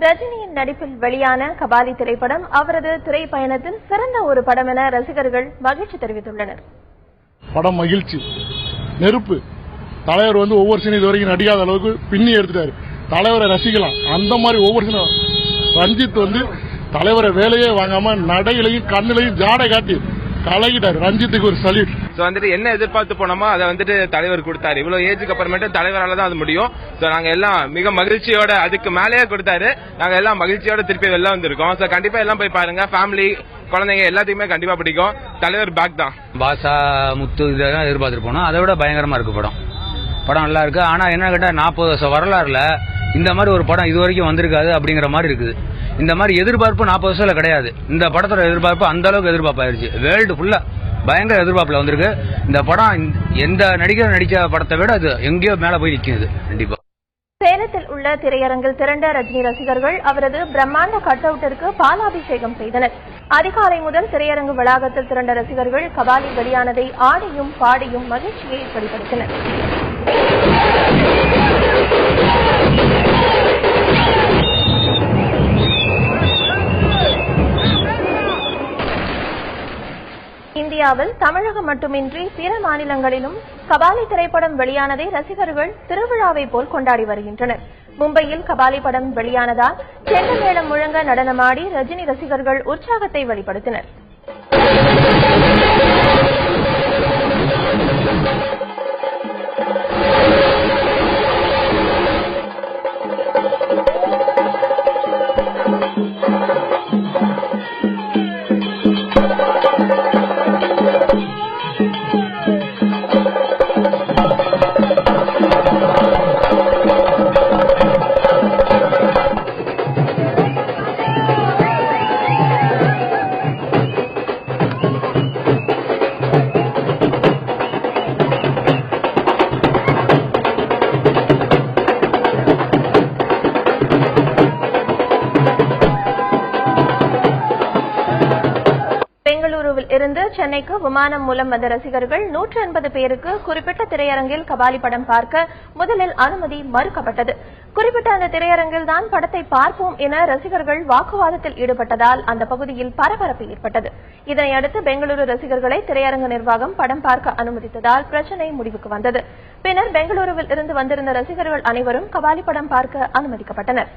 ரஜினியின் நடிப்பில் வெளியான கபாலி திரைப்படம் அவரது திரைப்பயணத்தில் சிறந்த ஒரு படம் என ரசிகர்கள் மகிழ்ச்சி தெரிவித்துள்ளனர். படம் மகிழ்ச்சி, நெருப்பு. தலைவர் ஒவ்வொரு சீன் இதுவரைக்கும் நடிக்காத அளவுக்கு பின்னி எடுத்துட்டாரு. தலைவரை ரசிக்கலாம். அந்த மாதிரி ஒவ்வொரு சீனும் ரஞ்சித் தலைவரை வேலையே வாங்காம நடையிலையும் கண்ணிலையும் ஜாடை காட்டி கலகிட்டாரு. ரஞ்சித்துக்கு ஒரு சல்யூட். என்ன எதிர்பார்த்து போனோமோ அதை தலைவர் கொடுத்தாரு. இவ்வளவு ஏஜுக்கு அப்புறமேட்டு தலைவரால தான் அது முடியும். நாங்க எல்லாம் மிக மகிழ்ச்சியோட, அதுக்கு மேலேயே கொடுத்தாரு. நாங்க எல்லாம் மகிழ்ச்சியோட திருப்பி வெளில வந்திருக்கோம். கண்டிப்பா எல்லாம் போய் பாருங்க. ஃபேமிலி, குழந்தைங்க எல்லாத்தையுமே கண்டிப்பா பிடிக்கும். தலைவர் பேக் தான். பாசா, முத்து இதெல்லாம் எதிர்பார்த்துட்டு போனோம். அதை விட பயங்கரமா இருக்கு படம் நல்லா இருக்கு. ஆனா என்ன கேட்டா 40 வருஷம் வரலாறுல இந்த மாதிரி ஒரு படம் இது வரைக்கும் வந்திருக்காது அப்படிங்கிற மாதிரி இருக்குது. இந்த மாதிரி எதிர்பார்ப்பு 40 வருஷத்துல கிடையாது. இந்த படத்தோட எதிர்பார்ப்பு அந்த அளவுக்கு எதிர்பார்ப்பாயிருச்சு. வேர்ல்டு ஃபுல்லா பயங்கர எதிர்பார்ப்புல வந்திருக்கு. இந்த படம் எந்த நடிகர் நடிச்ச படத்தை விட அது எங்கேயோ மேல போய் நிற்குது. கண்டிப்பா சேலத்தில் உள்ள திரையரங்கில் திரண்ட ரஜினி ரசிகர்கள் அவரது பிரம்மாண்ட கட் அவுட்டிற்கு பாலாபிஷேகம் செய்தனர். அதிகாலை முதல் திரையரங்கு வளாகத்தில் திரண்ட ரசிகர்கள் கபாலி வெளியானதை ஆடியும் பாடியும் மகிழ்ச்சியை வெளிப்படுத்தினர். இந்தியாவில் தமிழகம் மட்டுமின்றி பிற மாநிலங்களிலும் கபாலி திரைப்படம் வெளியானதை ரசிகர்கள் திருவிழாவை போல் கொண்டாடி வருகின்றனர். மும்பையில் கபாலி படம் வெளியானதால் செண்ட மேளம் முழங்க நடனமாடி ரஜினி ரசிகர்கள் உற்சாகத்தை வெளிப்படுத்தினர். பெங்களூருவில் இருந்து சென்னைக்கு விமானம் மூலம் வந்த ரசிகர்கள் 180 பேருக்கு குறிப்பிட்ட திரையரங்கில் கபாலி படம் பார்க்க முதலில் அனுமதி மறுக்கப்பட்டது. குறிப்பிட்ட அந்த திரையரங்கில் தான் படத்தை பார்ப்போம் என ரசிகர்கள் வாக்குவாதத்தில் ஈடுபட்டதால் அந்த பகுதியில் பரபரப்பு ஏற்பட்டது. இதனையடுத்து பெங்களூரு ரசிகர்களை திரையரங்கு நிர்வாகம் படம் பார்க்க அனுமதித்ததால் பிரச்சினை முடிவுக்கு வந்தது. பின்னர் பெங்களூருவில் இருந்து வந்திருந்த ரசிகர்கள் அனைவரும் கபாலி படம் பார்க்க அனுமதிக்கப்பட்டனர்.